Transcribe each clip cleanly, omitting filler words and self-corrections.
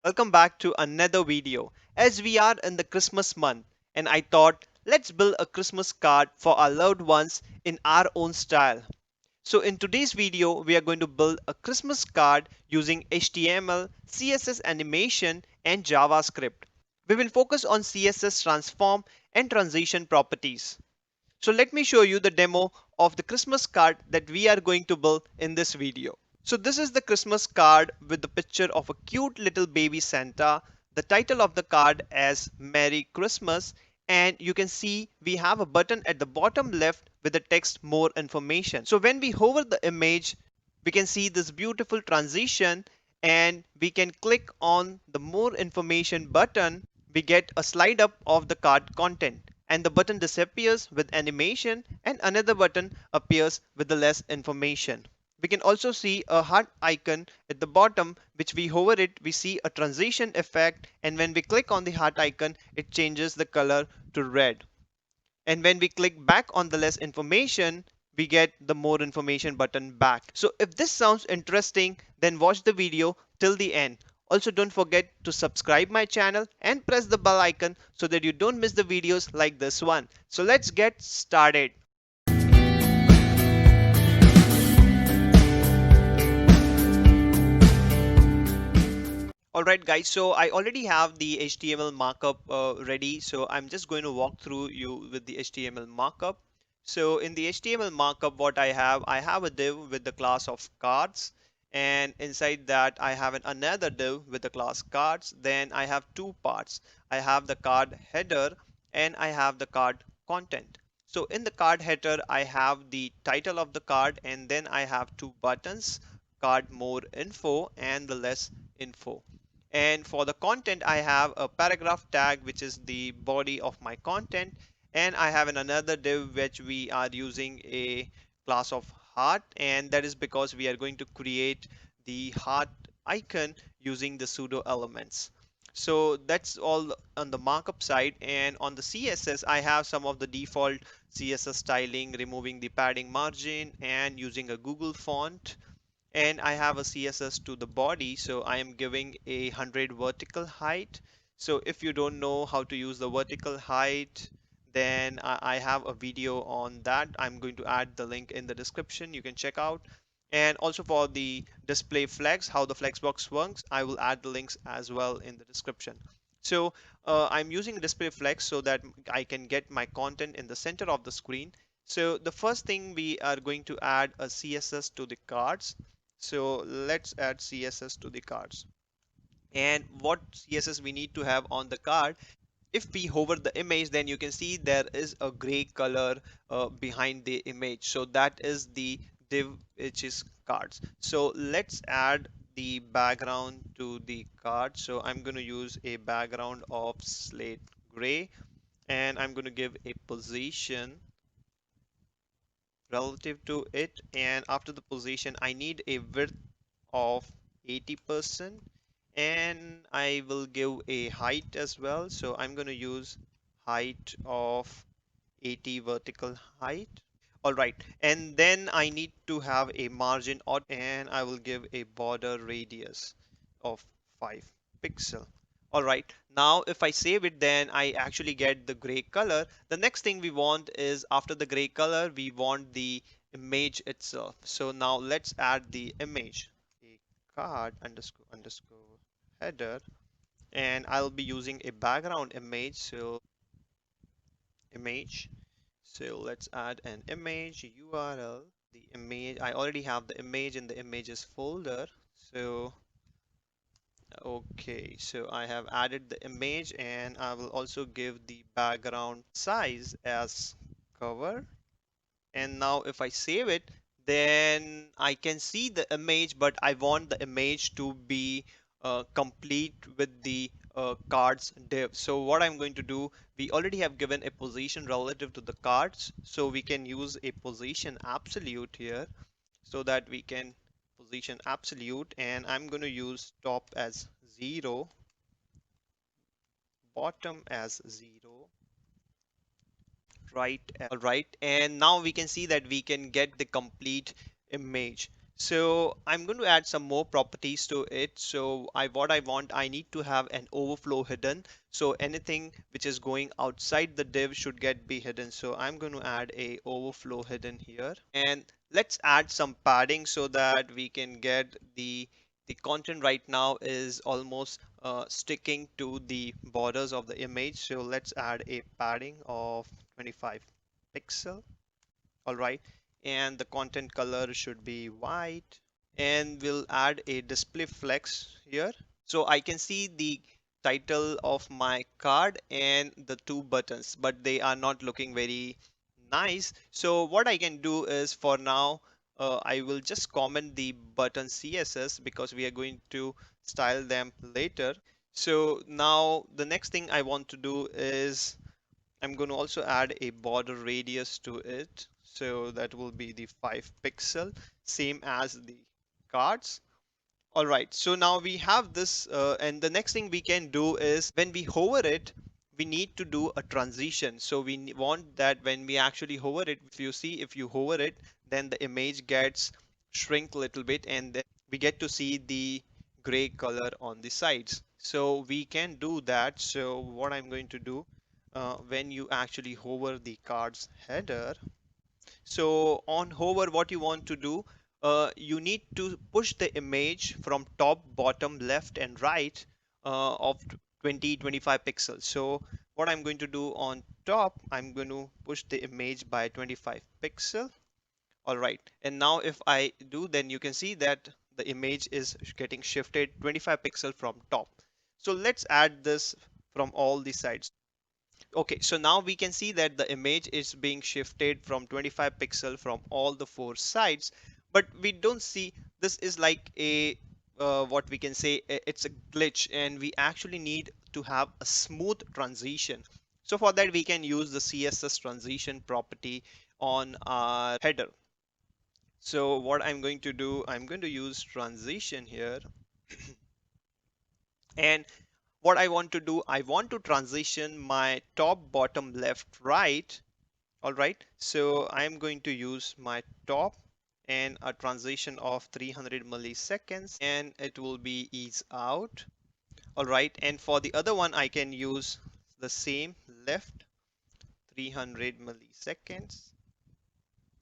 Welcome back to another video. As we are in the Christmas month, and I thought let's build a Christmas card for our loved ones in our own style. So in today's video, we are going to build a Christmas card using HTML, CSS animation, and JavaScript. We will focus on CSS transform and transition properties. So let me show you the demo of the Christmas card that we are going to build in this video. So this is the Christmas card with the picture of a cute little baby Santa. The title of the card as Merry Christmas, and you can see we have a button at the bottom left with the text more information. So when we hover the image, we can see this beautiful transition and we can click on the more information button. We get a slide up of the card content and the button disappears with animation and another button appears with the less information. We can also see a heart icon at the bottom, which we hover it, we see a transition effect, and when we click on the heart icon, it changes the color to red. And when we click back on the less information, we get the more information button back. So if this sounds interesting, then watch the video till the end. Also, don't forget to subscribe my channel and press the bell icon so that you don't miss the videos like this one. So let's get started. Alright guys, so I already have the HTML markup ready, so I'm just going to walk through you with the HTML markup. So in the HTML markup, what I have a div with the class of cards, and inside that I have another div with the class cards. Then I have two parts. I have the card header and I have the card content. So in the card header, I have the title of the card, and then I have two buttons, card more info and the less info. And for the content, I have a paragraph tag, which is the body of my content. And I have another div which we are using a class of heart. And that is because we are going to create the heart icon using the pseudo elements. So that's all on the markup side. And on the CSS, I have some of the default CSS styling, removing the padding margin and using a Google font, and I have a CSS to the body, so I am giving 100 vertical height. So if you don't know how to use the vertical height, then I have a video on that. I'm going to add the link in the description, you can check out. And also for the display flex, how the flexbox works, I will add the links as well in the description. So I'm using display flex so that I can get my content in the center of the screen. So the first thing, we are going to add a CSS to the cards. So let's add CSS to the cards. And what CSS we need to have on the card? If we hover the image, then you can see there is a gray color behind the image. So that is the div which is cards. So let's add the background to the card. So I'm going to use a background of slate gray, and I'm going to give a position relative to it, and after the position I need a width of 80%, and I will give a height as well. So I'm going to use height of 80 vertical height. All right, and then I need to have a margin, and I will give a border radius of 5 pixel. All right, now if I save it, then I actually get the gray color. The next thing we want is, after the gray color, we want the image itself. So now let's add the image, a card underscore underscore header, and I'll be using a background image. So image. So let's add an image URL. The image, I already have the image in the images folder. So okay, so I have added the image, and I will also give the background size as cover. And now if I save it, then I can see the image, but I want the image to be complete with the cards div. So what I'm going to do, we already have given a position relative to the cards, so we can use a position absolute here, so that we can position absolute, and I'm going to use top as 0, bottom as 0, right. All right, and now we can see that we can get the complete image. So I'm going to add some more properties to it. So I need to have an overflow hidden. So anything which is going outside the div should be hidden. So I'm going to add a overflow hidden here. And let's add some padding so that we can get the content right now is almost sticking to the borders of the image. So let's add a padding of 25 pixel. All right, and the content color should be white, and we'll add a display flex here so I can see the title of my card and the two buttons, but they are not looking very nice. So what I can do is, for now, I will just comment the button CSS because we are going to style them later. So now the next thing I want to do is I'm going to also add a border radius to it. So that will be the 5 pixel, same as the cards. All right, so now we have this, and the next thing we can do is when we hover it, we need to do a transition. So we want that when we actually hover it, if you see, if you hover it, then the image gets shrink a little bit, and then we get to see the gray color on the sides. So we can do that. So what I'm going to do, when you actually hover the card's header, so on hover, what you want to do, you need to push the image from top, bottom, left, and right of 20-25 pixels. So what I'm going to do on top, I'm going to push the image by 25 pixel. All right, and now if I do, then you can see that the image is getting shifted 25 pixel from top. So let's add this from all the sides. Okay, so now we can see that the image is being shifted from 25 pixel from all the four sides, but we don't see, this is like a what we can say, it's a glitch, and we actually need to have a smooth transition. So for that we can use the CSS transition property on our header. So what I'm going to do, I'm going to use transition here, and what I want to do, I want to transition my top, bottom, left, right. All right, so I'm going to use my top and a transition of 300 milliseconds, and it will be ease out. All right, and for the other one, I can use the same left 300 milliseconds,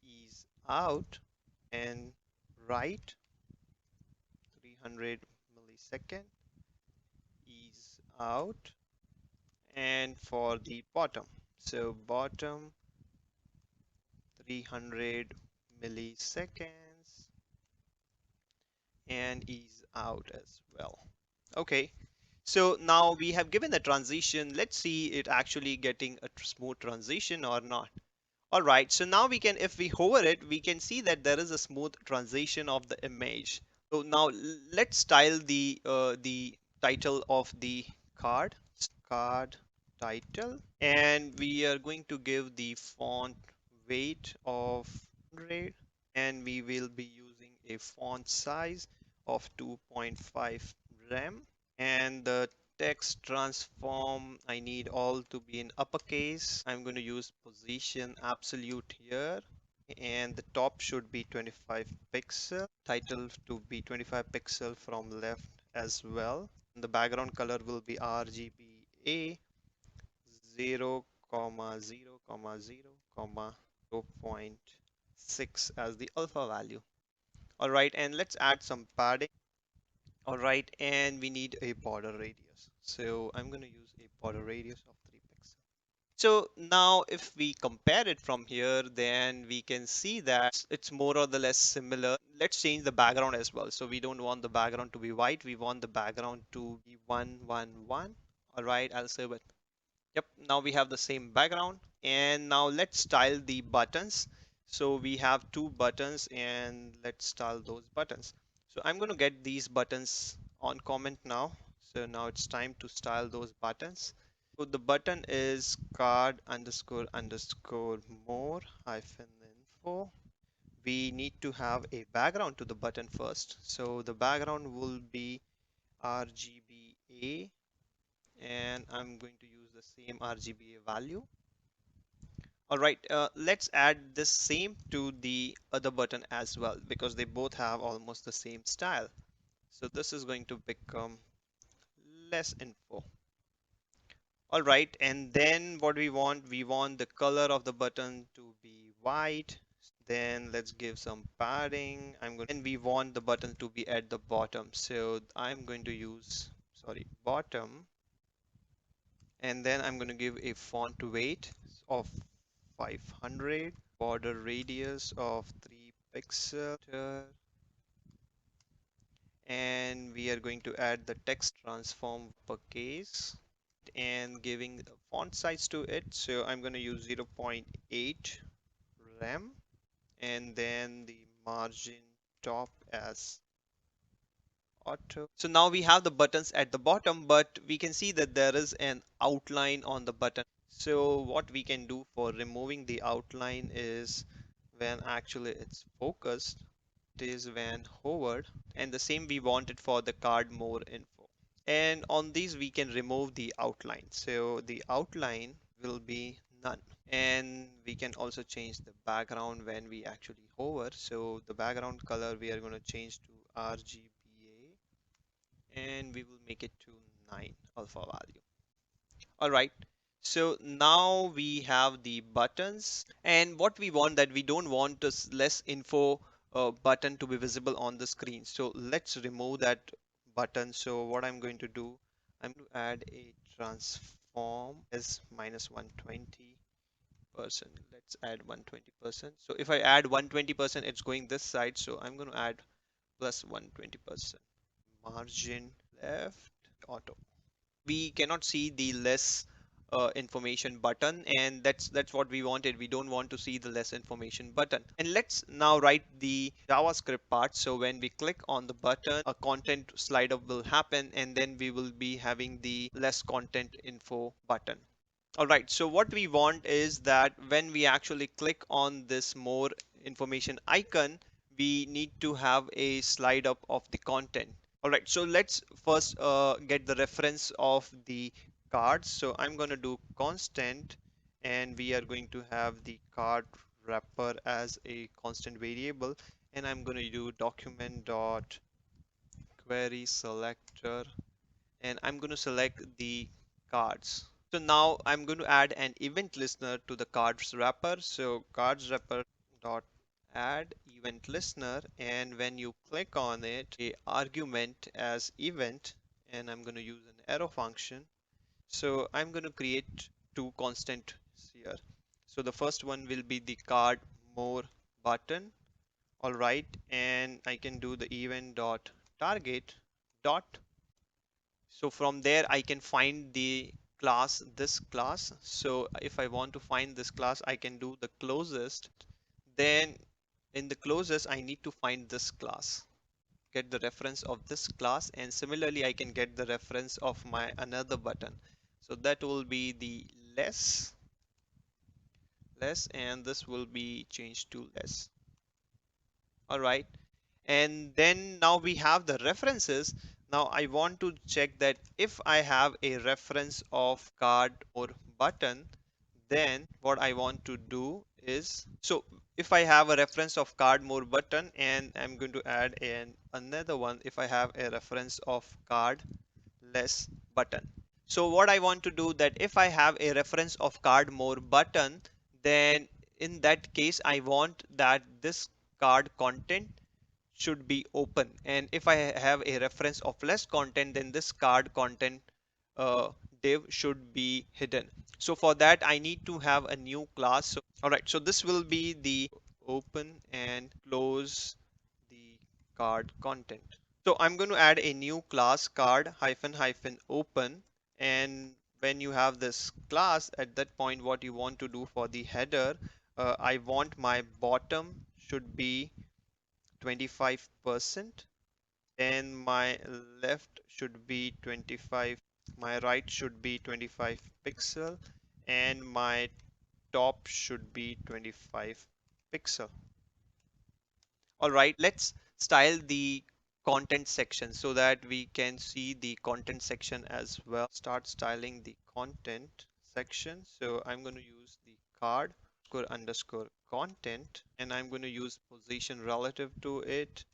ease out, and right 300 millisecond, ease out, and for the bottom, so bottom 300 milliseconds and ease out as well. Okay, so now we have given the transition. Let's see it actually getting a smooth transition or not. All right, so now we can, if we hover it, we can see that there is a smooth transition of the image. So now let's style the title of the card, card title, and we are going to give the font weight of 100, and we will be using a font size of 2.5 rem, and the text transform, I need all to be in uppercase. I'm going to use position absolute here, and the top should be 25 pixel, title to be 25 pixel from left as well, and the background color will be RGBA 0, 0, 0, 0.6 as the alpha value. All right, and let's add some padding. All right, and we need a border radius. So I'm going to use a border radius of 3 pixels. So now if we compare it from here, then we can see that it's more or less similar. Let's change the background as well. So we don't want the background to be white. We want the background to be 111. All right, I'll save it. Yep, now we have the same background, and now let's style the buttons. So we have two buttons, and let's style those buttons. So I'm going to get these buttons on comment now. So now it's time to style those buttons. So the button is card underscore underscore more hyphen info. We need to have a background to the button first. So the background will be RGBA, and I'm going to use the same RGBA value. All right, let's add this same to the other button as well because they both have almost the same style. So this is going to become less info. All right, and then what we want the color of the button to be white. Then let's give some padding. And we want the button to be at the bottom. So I'm going to use, sorry, bottom. And then I'm going to give a font weight of 500, border radius of 3 pixels, and we are going to add the text transform uppercase and giving a font size to it. So I'm going to use 0.8 rem, and then the margin top as auto. So now we have the buttons at the bottom, but we can see that there is an outline on the button. So what we can do for removing the outline is when actually it's focused, it is when hovered, and the same we want it for the card more info. And on these we can remove the outline. So the outline will be none. And we can also change the background when we actually hover. So the background color we are going to change to RGBA, and we will make it to 9 alpha value. All right. So now we have the buttons, and what we want, that we don't want this less info button to be visible on the screen. So let's remove that button. So what I'm going to do, I'm going to add a transform as minus 120%. Let's add 120%. So if I add 120%, it's going this side. So I'm going to add plus 120%. Margin left auto. We cannot see the less information button, and that's what we wanted. We don't want to see the less information button. And let's now write the JavaScript part. So when we click on the button, a content slider will happen, and then we will be having the less content info button. All right, so what we want is that when we actually click on this more information icon, we need to have a slide up of the content. All right, so let's first get the reference of the cards. So I'm going to do constant, and we are going to have the card wrapper as a constant variable, and I'm going to do document dot query selector, and I'm going to select the cards. So now I'm going to add an event listener to the cards wrapper. So cards wrapper dot add event listener, and when you click on it, a argument as event, and I'm going to use an arrow function. So I'm going to create two constants here. So the first one will be the card more button. All right, and I can do the event dot target dot. So from there I can find the class, this class. So if I want to find this class, I can do the closest. Then in the closest, I need to find this class, get the reference of this class, and similarly I can get the reference of my another button. So that will be the less, and this will be changed to less. All right. And then now we have the references. Now I want to check that if I have a reference of card or button, then what I want to do is, so if I have a reference of card more button, and I'm going to add another one if I have a reference of card less button. So what I want to do, that if I have a reference of card more button, then in that case I want that this card content should be open, and if I have a reference of less content, then this card content div should be hidden. So for that I need to have a new class. So, all right, so this will be the open and close the card content. So I'm going to add a new class, card hyphen hyphen open, and when you have this class, at that point what you want to do for the header, I want my bottom should be 25%, then my left should be 25, my right should be 25 pixel, and my top should be 25 pixel. All right, let's style the content section so that we can see the content section as well. Start styling the content section. So I'm going to use the card. underscore content, and I'm going to use position relative to it,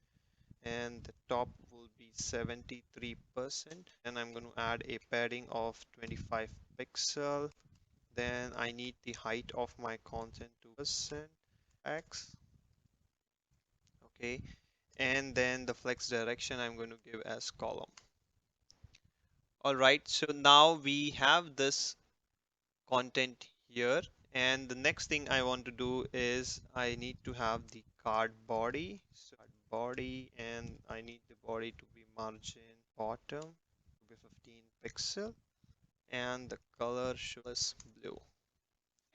and the top will be 73%, and I'm going to add a padding of 25 pixel. Then I need the height of my content to percent x. Okay, and then the flex direction I'm going to give as column. All right, so now we have this content here, and the next thing I want to do is I need to have the card body. So card body, and I need the body to be margin bottom to be 15 pixel, and the color should be blue.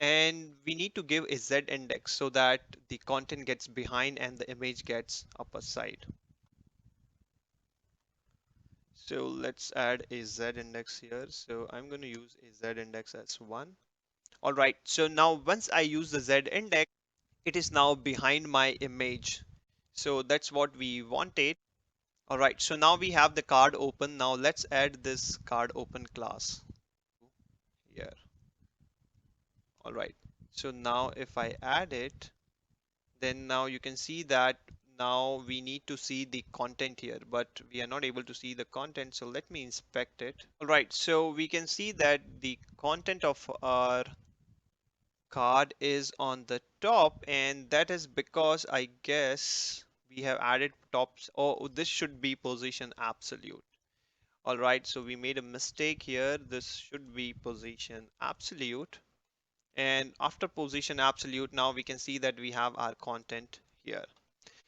And we need to give a Z index so that the content gets behind and the image gets upper side. So let's add a Z index here. So I'm going to use a Z index as 1. All right, so now once I use the Z index, it is now behind my image. So that's what we wanted. All right, so now we have the card open. Now let's add this card open class here. All right, so now if I add it, then now you can see that now we need to see the content here, but we are not able to see the content. So let me inspect it. All right, so we can see that the content of our card is on the top, and that is because I guess we have added tops. Oh, this should be position absolute. All right, so we made a mistake here. This should be position absolute. And after position absolute, now we can see that we have our content here.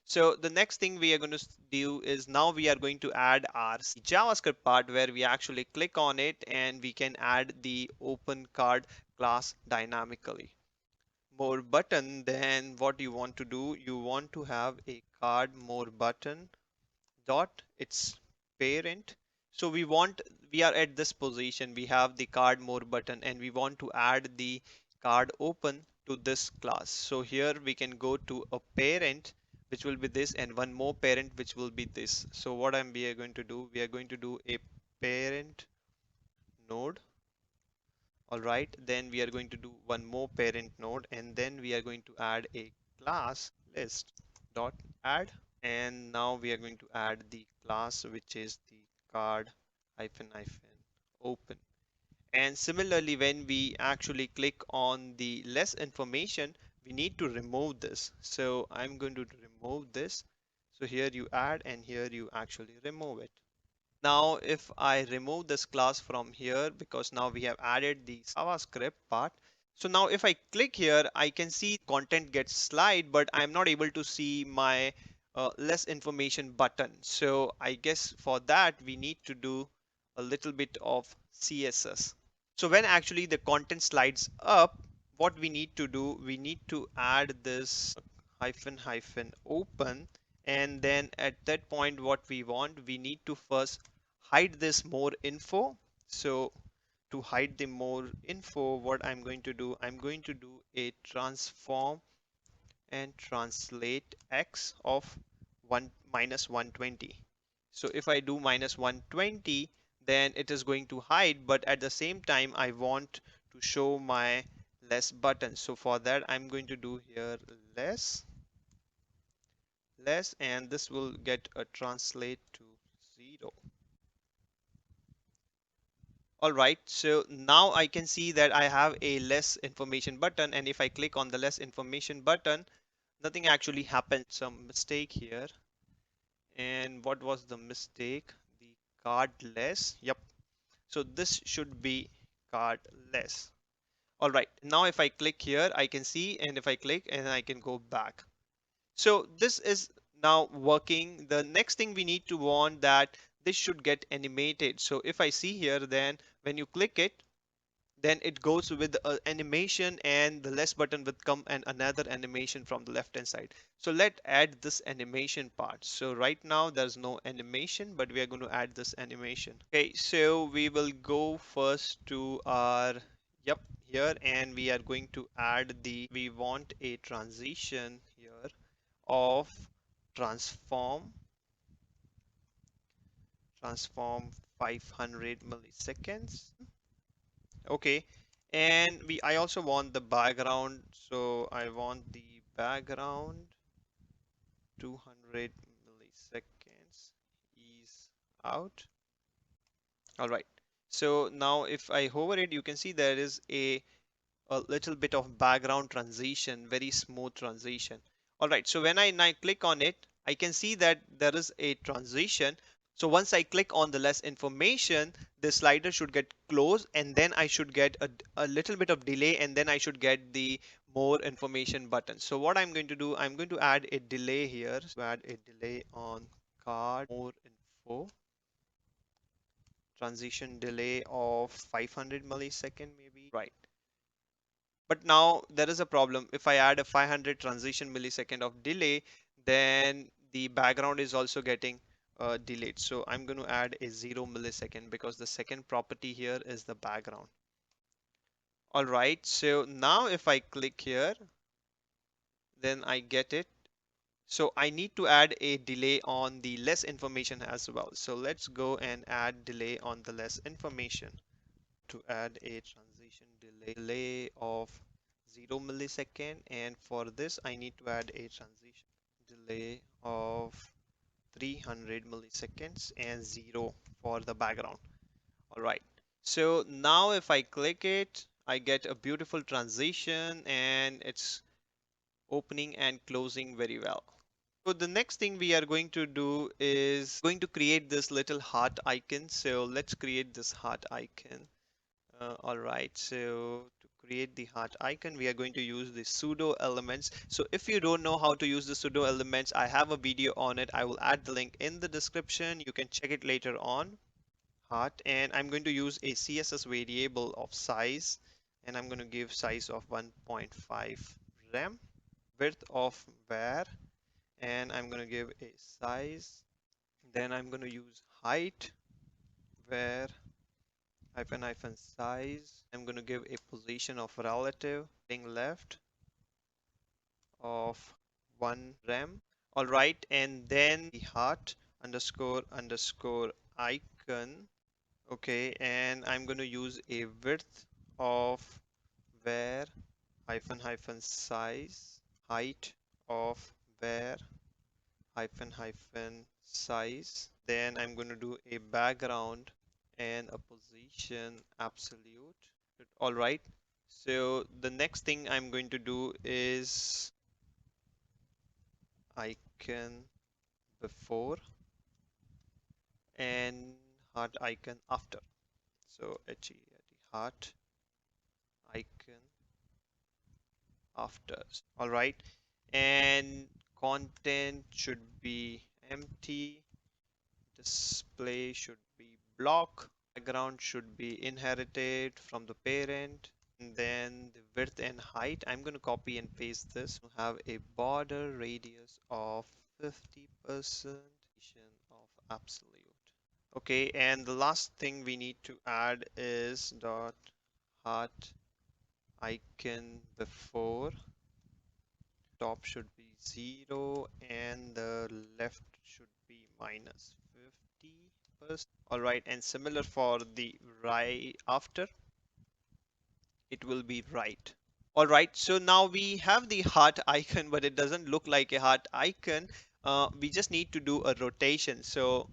So the next thing we are going to do is now we are going to add our JavaScript part where we actually click on it and we can add the open card class dynamically. More button, then what you want to do, you want to have a card more button dot its parent. So we are at this position, we have the card more button, and we want to add the card open to this class. So here we can go to a parent, which will be this, and one more parent, which will be this. So what we are going to do, we are going to do a parent node. All right, then we are going to do one more parent node, and then we are going to add a class list dot add. And now we are going to add the class, which is the card hyphen hyphen open. And similarly, when we actually click on the less information, we need to remove this. So I'm going to remove this. So here you add, and here you actually remove it. Now, if I remove this class from here, because now we have added the JavaScript part. So now if I click here, I can see content gets slide, but I'm not able to see my less information button. So I guess for that, we need to do a little bit of CSS. So when actually the content slides up, what we need to do, we need to add this hyphen hyphen open, and then at that point what we want, we need to first hide this more info. So to hide the more info, what I'm going to do, I'm going to do a transform and translate x of 1 minus 120. So if I do minus 120, then it is going to hide, but at the same time I want to show my less button. So for that I'm going to do here less, and this will get a translate to 0. All right, so now I can see that I have a less information button, and if I click on the less information button, nothing actually happened. Some mistake here. And what was the mistake? The card less. Yep. So this should be card less. All right, now if I click here, I can see, and if I click, and I can go back. So this is now working. The next thing we need to want that this should get animated. So if I see here, then when you click it, then it goes with animation, and the less button would come and another animation from the left hand side. So let's add this animation part. So right now there's no animation, but we are going to add this animation. Okay, so we will go first to our here, and we are going to add we want a transition here of transform 500 milliseconds. Okay, And I also want the background, so I want the background 200 milliseconds ease out. All right, so now if I hover it, you can see there is a little bit of background transition, very smooth transition. All right, so when I click on it, I can see that there is a transition. So once I click on the less information, the slider should get closed, and then I should get a little bit of delay, and then I should get the more information button. So what I'm going to do, I'm going to add a delay here. So add a delay on card more info, transition delay of 500 millisecond maybe. Right. But now there is a problem. If I add a 500 transition millisecond of delay, then the background is also getting delayed. So I'm going to add a 0 millisecond because the second property here is the background. All right. So now if I click here, then I get it. So I need to add a delay on the less information as well. So let's go and add delay on the less information. To add a transition delay of 0 millisecond, and for this I need to add a transition delay of 300 milliseconds and 0 for the background. All right, so now if I click it, I get a beautiful transition and it's opening and closing very well. So the next thing we are going to do is going to create this little heart icon. So let's create this heart icon. All right, so to create the heart icon, we are going to use the pseudo elements. So if you don't know how to use the pseudo elements, I have a video on it. I will add the link in the description. You can check it later on. Heart, and I'm going to use a CSS variable of size, and I'm going to give size of 1.5 rem, width of var, and I'm going to give a size. Then I'm going to use height, var hyphen size. I'm going to give a position of relative left of 1 rem. All right, and then the heart underscore underscore icon. Okay, and I'm going to use a width of var hyphen size, height of var hyphen size. Then I'm going to do a background and a position absolute. All right. So the next thing I'm going to do is icon before and heart icon after. So heart icon after. All right. And content should be empty. Display should be block. Background should be inherited from the parent. And then the width and height, I'm going to copy and paste this to have a border radius of 50% of absolute. Okay, and the last thing we need to add is dot heart icon before. Top should be 0 and the left should be minus 50%. All right, and similar for the right after, it will be right. All right, so now we have the heart icon, but it doesn't look like a heart icon. We just need to do a rotation. So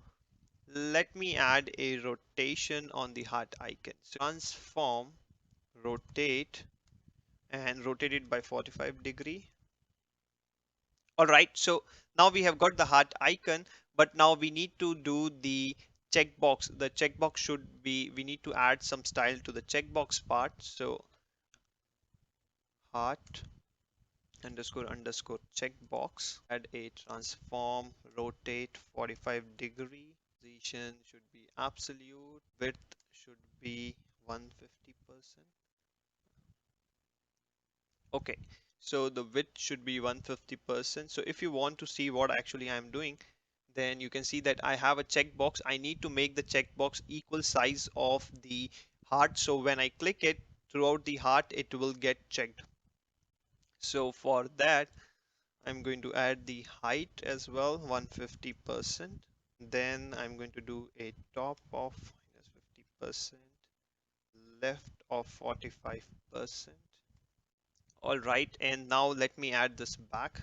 let me add a rotation on the heart icon. So transform, rotate, and rotate it by 45-degree. All right, so now we have got the heart icon, but now we need to do the checkbox. The checkbox should be, we need to add some style to the checkbox part. So heart underscore underscore checkbox, add a transform, rotate 45-degree, position should be absolute, width should be 150%. Okay, so the width should be 150%. So if you want to see what actually I'm doing, then you can see that I have a checkbox. I need to make the checkbox equal size of the heart. So when I click it throughout the heart, it will get checked. So for that, I'm going to add the height as well, 150%. Then I'm going to do a top of minus 50%. left of 45%. All right, and now let me add this back.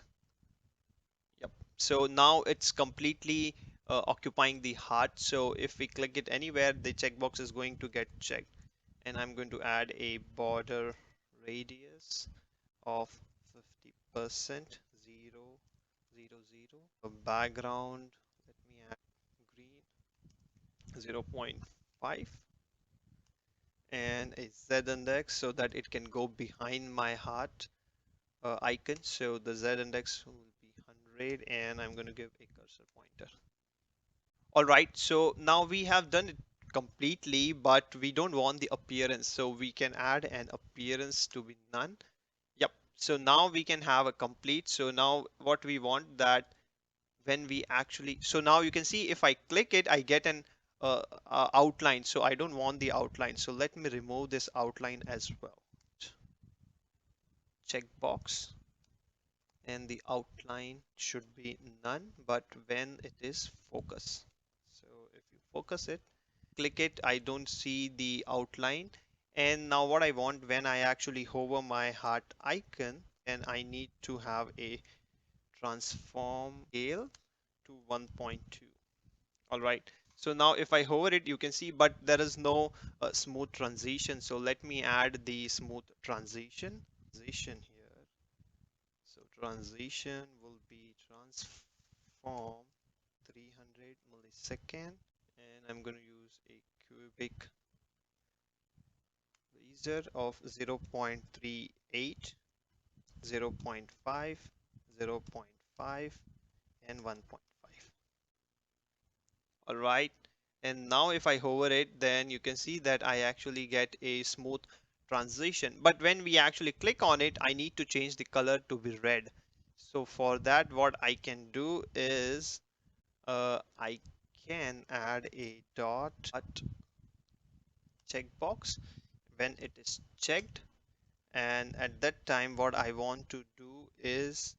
Yep. So now it's completely occupying the heart. So if we click it anywhere, the checkbox is going to get checked. And I'm going to add a border radius of 50%, 0, 0, 0. A background, let me add green, 0.5, and a Z index so that it can go behind my heart icon. So the Z index will be 100, and I'm going to give a cursor pointer. All right, so now we have done it completely, but we don't want the appearance. So we can add an appearance to be none. Yep. So now we can have a complete. So now what we want that when we actually, so now you can see if I click it, I get an outline. So I don't want the outline. So let me remove this outline as well. Checkbox, and the outline should be none, but when it is focus. So if you focus it, click it, I don't see the outline. And now what I want, when I actually hover my heart icon, and I need to have a transform scale to 1.2. All right. So now if I hover it, you can see, but there is no smooth transition. So let me add the smooth transition here. So transition will be transform 300 millisecond, and I'm going to use a cubic laser of 0.38, 0.5, 0.5, and 1.5. All right. And now if I hover it, then you can see that I actually get a smooth transition. But when we actually click on it, I need to change the color to be red. So for that, what I can do is I can add a dot checkbox when it is checked. And at that time, what I want to do is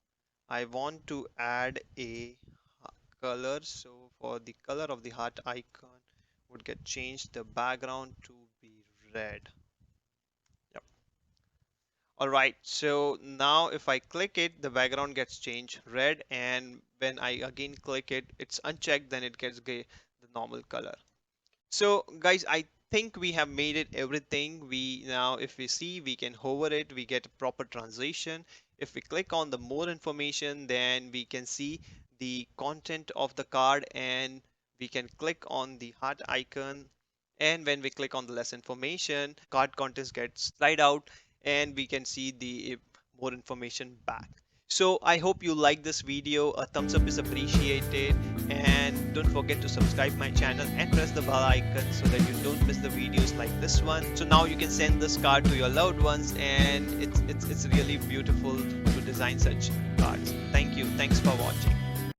I want to add a color. So for the color of the heart icon would get changed the background to be red. Yep. All right, so now if I click it, the background gets changed red, and when I again click it, it's unchecked, then it gets the normal color. So guys, I think we have made it everything. We now, if we see, we can hover it, we get a proper transition. If we click on the more information, then we can see the content of the card, and we can click on the heart icon. And when we click on the less information, card contents gets slide out, and we can see the more information back. So I hope you like this video. A thumbs up is appreciated, and don't forget to subscribe my channel and press the bell icon so that you don't miss the videos like this one. So now you can send this card to your loved ones, and it's really beautiful to design such cards. Thank you. Thanks for watching.